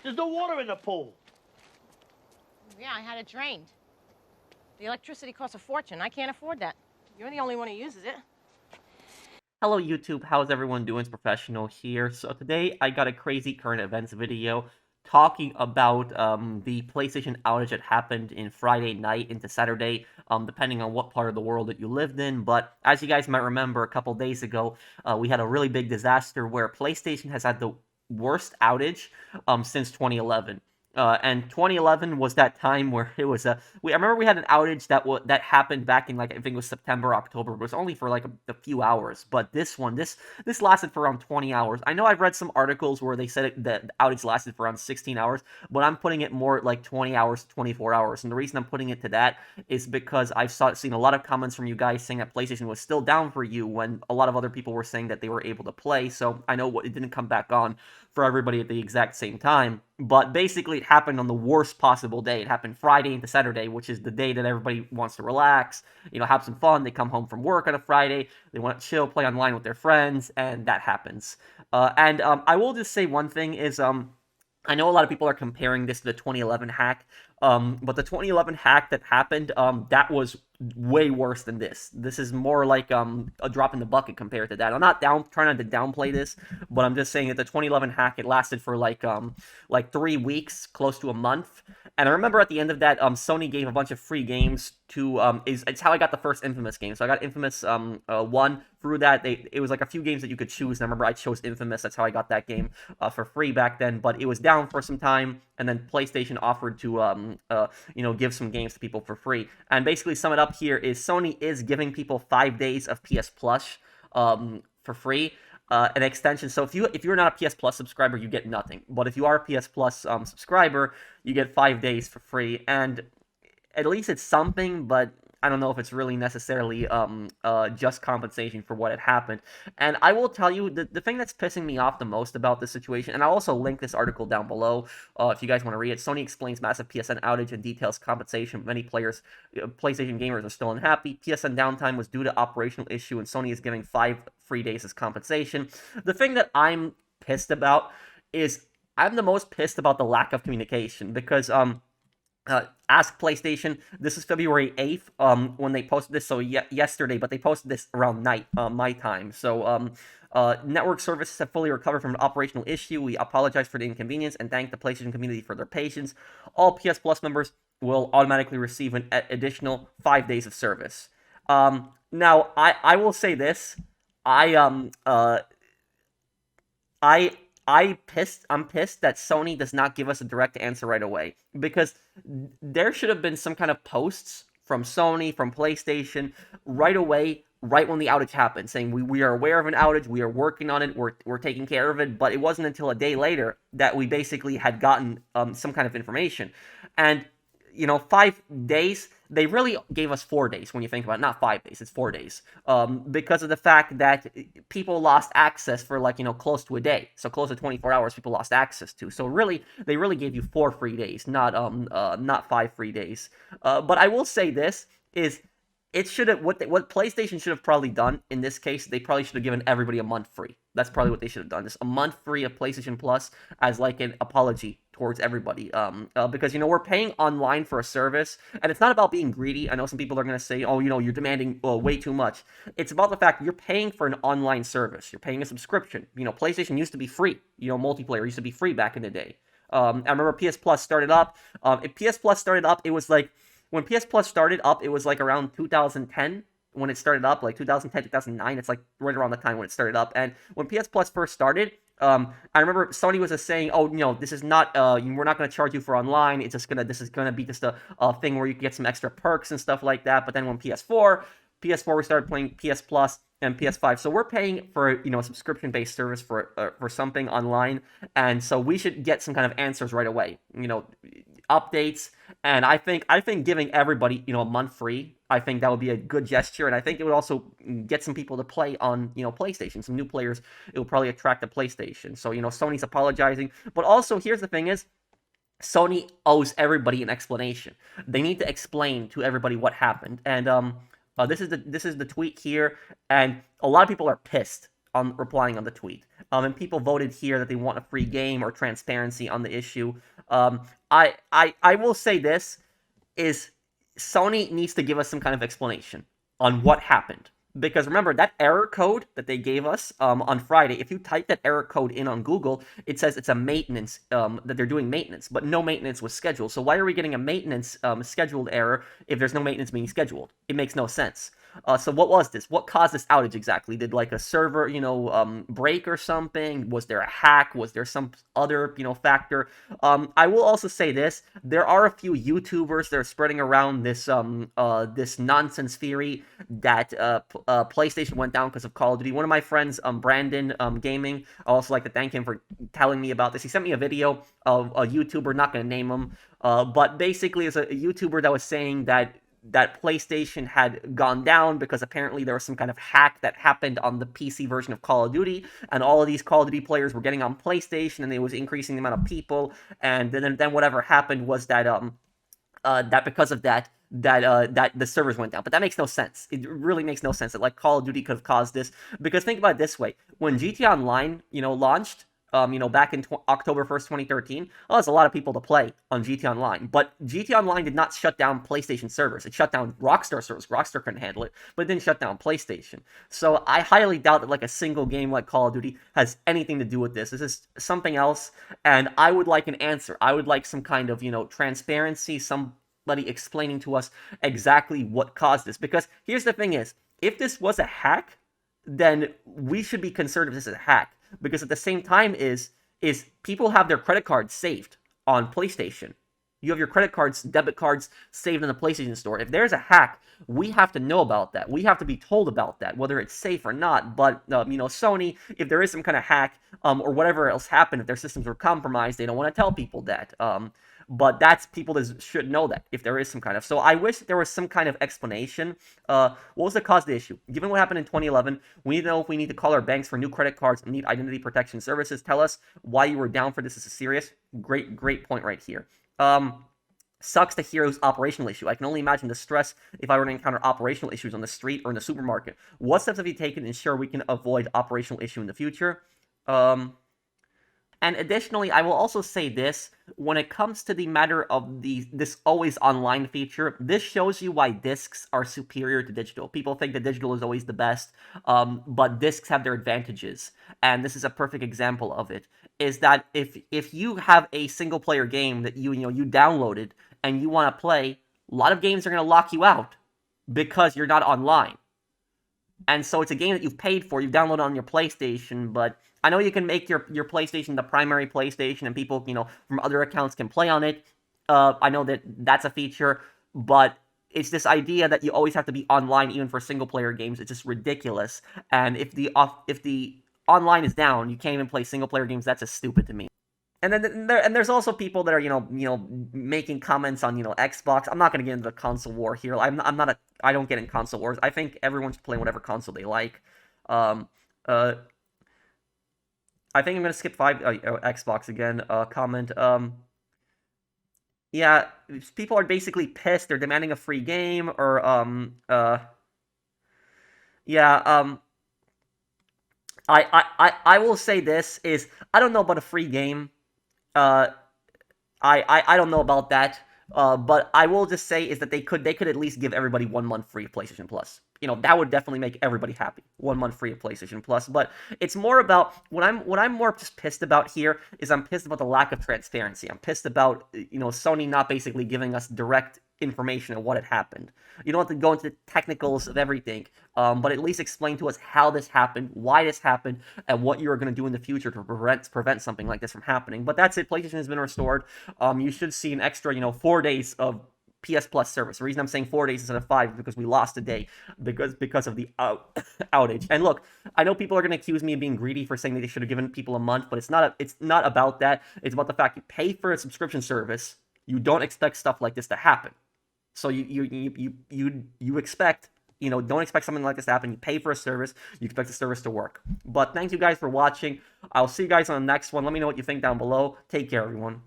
There's no water in the pool. Yeah, I had it drained. The electricity costs a fortune. I can't afford that. You're the only one who uses it. Hello YouTube, how's everyone doing? It's Professional here. So today I got a crazy current events video talking about the PlayStation outage that happened in Friday night into Saturday, depending on what part of the world that you lived in. But as you guys might remember, a couple days ago, we had a really big disaster where PlayStation has had the worst outage since 2011. And 2011 was that time where it was I remember we had an outage that happened back in, like, I think it was September, October. It was only for like a few hours, but this lasted for around 20 hours. I know I've read some articles where they said that the outage lasted for around 16 hours, but I'm putting it more like 20 hours, 24 hours. And the reason I'm putting it to that is because seen a lot of comments from you guys saying that PlayStation was still down for you when a lot of other people were saying that they were able to play. So I know it didn't come back on for everybody at the exact same time. But basically, it happened on the worst possible day. It happened Friday into Saturday, which is the day that everybody wants to relax, have some fun. They come home from work on a Friday. They want to chill, play online with their friends, and that happens. And I will just say one thing is, I know a lot of people are comparing this to the 2011 hack, but the 2011 hack that happened, that was way worse than this. This is more like a drop in the bucket compared to that. I'm not trying to downplay this, but I'm just saying that the 2011 hack, it lasted for like 3 weeks, close to a month. And I remember at the end of that, Sony gave a bunch of free games to it's how I got the first Infamous game. So I got Infamous 1 through that. It was like a few games that you could choose. And I remember I chose Infamous. That's how I got that game for free back then. But it was down for some time, and then PlayStation offered to give some games to people for free. And basically, sum it up here is Sony is giving people 5 days of PS Plus for free. An extension. So if you're not a PS Plus subscriber, you get nothing. But if you are a PS Plus subscriber, you get 5 days for free. And at least it's something, but I don't know if it's really necessarily just compensation for what had happened. And I will tell you, the thing that's pissing me off the most about this situation, and I'll also link this article down below if you guys want to read it. Sony explains massive PSN outage and details compensation. Many players, PlayStation gamers, are still unhappy. PSN downtime was due to operational issue, and Sony is giving 5 free days as compensation. The thing that I'm pissed about is I'm the most pissed about the lack of communication, because ask PlayStation. This is February 8th when they posted this, so yesterday, but they posted this around night, my time. So network services have fully recovered from an operational issue. We apologize for the inconvenience and thank the PlayStation community for their patience. All PS Plus members will automatically receive an additional 5 days of service. Now, I will say this. I'm pissed that Sony does not give us a direct answer right away, because there should have been some kind of posts from Sony, from PlayStation, right away, right when the outage happened, saying we are aware of an outage, we are working on it, we're taking care of it. But it wasn't until a day later that we basically had gotten some kind of information. And 5 days, they really gave us 4 days when you think about it. Not 5 days, it's 4 days. Because of the fact that people lost access for close to a day. So close to 24 hours people lost access to. So really, they really gave you 4 free days, not 5 free days. But I will say this is, it should have, what PlayStation should have probably done in this case, they probably should have given everybody a month free. That's probably what they should have done. Just a month free of PlayStation Plus as like an apology towards everybody. Because we're paying online for a service, and it's not about being greedy. I know some people are going to say, oh, you're demanding way too much. It's about the fact you're paying for an online service. You're paying a subscription. PlayStation used to be free. Multiplayer used to be free back in the day. I remember PS Plus started up. If PS Plus started up, it was like, when PS Plus started up, it was like around 2010 when it started up, like 2010, 2009. It's like right around the time when it started up. And when PS Plus first started, I remember Sony was just saying, oh, this is not, we're not going to charge you for online. This is going to be just a thing where you can get some extra perks and stuff like that. But then when PS4, we started playing PS Plus and PS5. So we're paying for a subscription-based service for something online, and so we should get some kind of answers right away. Updates, and I think giving everybody a month free, I think that would be a good gesture, and I think it would also get some people to play on PlayStation. Some new players, it will probably attract the PlayStation. So Sony's apologizing, but also here's the thing is, Sony owes everybody an explanation. They need to explain to everybody what happened, and this is the tweet here, and a lot of people are pissed on replying on the tweet. And people voted here that they want a free game or transparency on the issue. I will say this is Sony needs to give us some kind of explanation on what happened. Because remember, that error code that they gave us on Friday, if you type that error code in on Google, it says it's a maintenance, that they're doing maintenance, but no maintenance was scheduled. So why are we getting a maintenance scheduled error if there's no maintenance being scheduled? It makes no sense. So what was this? What caused this outage exactly? Did like a server, break or something? Was there a hack? Was there some other, factor? I will also say this: there are a few YouTubers that are spreading around this this nonsense theory that PlayStation went down because of Call of Duty. One of my friends, Brandon Gaming, I also like to thank him for telling me about this. He sent me a video of a YouTuber, not going to name him, but basically it's a YouTuber that was saying that PlayStation had gone down because apparently there was some kind of hack that happened on the PC version of Call of Duty, and all of these Call of Duty players were getting on PlayStation, and it was increasing the amount of people, and then whatever happened was that that because of that the servers went down. But that makes no sense. It really makes no sense that like Call of Duty could have caused this, because think about it this way: when GTA Online, launched, back in October 1st, 2013, well, there's a lot of people to play on GTA Online. But GTA Online did not shut down PlayStation servers. It shut down Rockstar servers. Rockstar couldn't handle it, but it didn't shut down PlayStation. So I highly doubt that like a single game like Call of Duty has anything to do with this. This is something else, and I would like an answer. I would like some kind of, transparency, somebody explaining to us exactly what caused this. Because here's the thing is, if this was a hack, then we should be concerned if this is a hack. Because at the same time is people have their credit cards saved on PlayStation. You have your credit cards, debit cards saved in the PlayStation Store. If there's a hack, we have to know about that. We have to be told about that, whether it's safe or not. But, Sony, if there is some kind of hack or whatever else happened, if their systems were compromised, they don't want to tell people that. But that's people that should know that if there is some kind of. So I wish there was some kind of explanation. What was the cause of the issue? Given what happened in 2011, we need to know if we need to call our banks for new credit cards and need identity protection services. Tell us why you were down for this. This is serious. Great point right here. Sucks to hear it was operational issue. I can only imagine the stress if I were to encounter operational issues on the street or in the supermarket. What steps have you taken to ensure we can avoid operational issue in the future? And additionally, I will also say this: when it comes to the matter of this always online feature, this shows you why discs are superior to digital. People think that digital is always the best, but discs have their advantages, and this is a perfect example of it. Is that if you have a single player game that you downloaded and you want to play, a lot of games are going to lock you out because you're not online. And so it's a game that you've paid for, you've downloaded on your PlayStation, but I know you can make your PlayStation the primary PlayStation, and people, from other accounts can play on it. I know that that's a feature, but it's this idea that you always have to be online even for single-player games. It's just ridiculous. And if the online is down, you can't even play single-player games. That's just stupid to me. And then there's also people that are making comments on Xbox. I'm not gonna get into the console war here. I don't get in console wars. I think everyone should play whatever console they like. I think I'm gonna skip Xbox again. Comment. Yeah, people are basically pissed. They're demanding a free game, or yeah. I will say this is, I don't know about a free game. I don't know about that. But I will just say is that they could at least give everybody 1 month free of PlayStation Plus. That would definitely make everybody happy. 1 month free of PlayStation Plus. But it's more about what I'm more just pissed about here is I'm pissed about the lack of transparency. I'm pissed about Sony not basically giving us direct information on what had happened. You don't have to go into the technicals of everything, but at least explain to us how this happened, why this happened, and what you're going to do in the future to prevent something like this from happening. But that's it. PlayStation has been restored. You should see an extra 4 days of PS Plus service. The reason I'm saying 4 days instead of 5 is because we lost a day because of the outage. And look, I know people are going to accuse me of being greedy for saying that they should have given people a month, but it's not about that. It's about the fact you pay for a subscription service. You don't expect stuff like this to happen. So you expect, don't expect something like this to happen. You pay for a service, you expect the service to work. But thank you guys for watching. I'll see you guys on the next one. Let me know what you think down below. Take care, everyone.